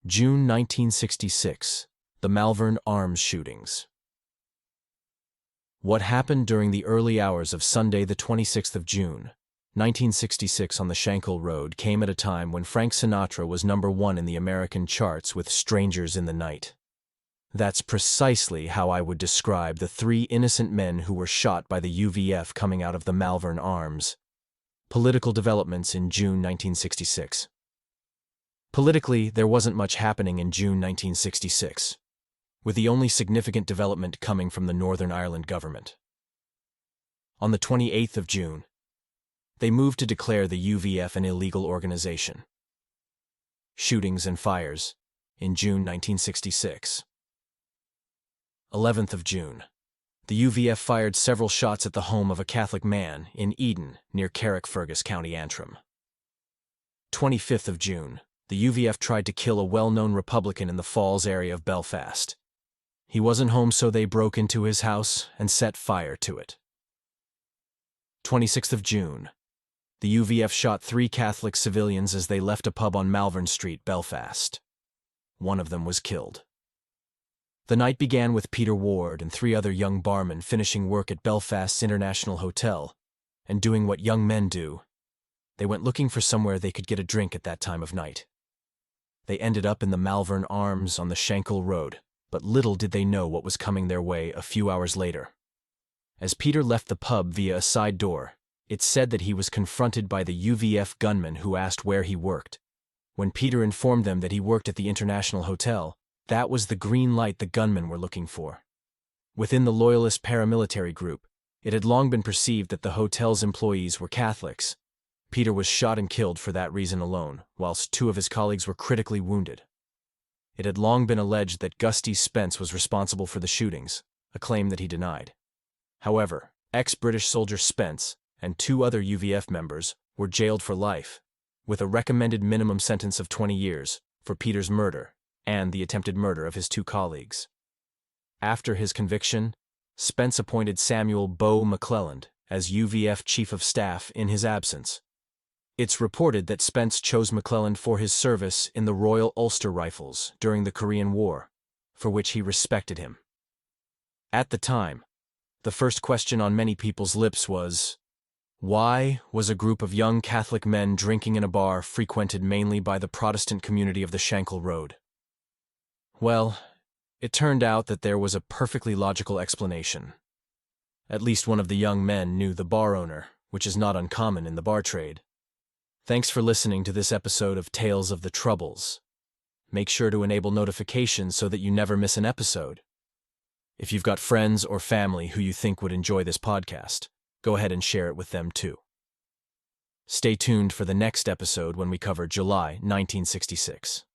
June 1966, the Malvern arms shootings. What happened during the early hours of Sunday the 26th of June, 1966 on the Shankill Road came at a time when Frank Sinatra was #1 in the American charts with Strangers in the Night. That's precisely how I would describe the 3 innocent men who were shot by the UVF coming out of the Malvern arms. Political developments in June 1966. Politically, there wasn't much happening in June 1966, with the only significant development coming from the Northern Ireland government. On the 28th of June, they moved to declare the UVF an illegal organization. Shootings and fires in June 1966. 11th of June, the UVF fired several shots at the home of a Catholic man in Eden, near Carrickfergus, County Antrim. 25th of June, the UVF tried to kill a well-known Republican in the Falls area of Belfast. He wasn't home, so they broke into his house and set fire to it. 26th of June, the UVF shot 3 Catholic civilians as they left a pub on Malvern Street, Belfast. One of them was killed. The night began with Peter Ward and 3 other young barmen finishing work at Belfast's International Hotel and doing what young men do. They went looking for somewhere they could get a drink at that time of night. They ended up in the Malvern Arms on the Shankill Road, but little did they know what was coming their way a few hours later. As Peter left the pub via a side door, it's said that he was confronted by the UVF gunman who asked where he worked. When Peter informed them that he worked at the International Hotel, that was the green light the gunmen were looking for. Within the Loyalist paramilitary group, it had long been perceived that the hotel's employees were Catholics. Peter was shot and killed for that reason alone, whilst 2 of his colleagues were critically wounded. It had long been alleged that Gusty Spence was responsible for the shootings, a claim that he denied. However, ex-British soldier Spence and 2 other UVF members were jailed for life, with a recommended minimum sentence of 20 years for Peter's murder and the attempted murder of his 2 colleagues. After his conviction, Spence appointed Samuel Beau McClelland as UVF Chief of Staff in his absence. It's reported that Spence chose McClelland for his service in the Royal Ulster Rifles during the Korean War, for which he respected him. At the time, the first question on many people's lips was, why was a group of young Catholic men drinking in a bar frequented mainly by the Protestant community of the Shankill Road? Well, it turned out that there was a perfectly logical explanation. At least one of the young men knew the bar owner, which is not uncommon in the bar trade. Thanks for listening to this episode of Tales of the Troubles. Make sure to enable notifications so that you never miss an episode. If you've got friends or family who you think would enjoy this podcast, go ahead and share it with them too. Stay tuned for the next episode when we cover July 1966.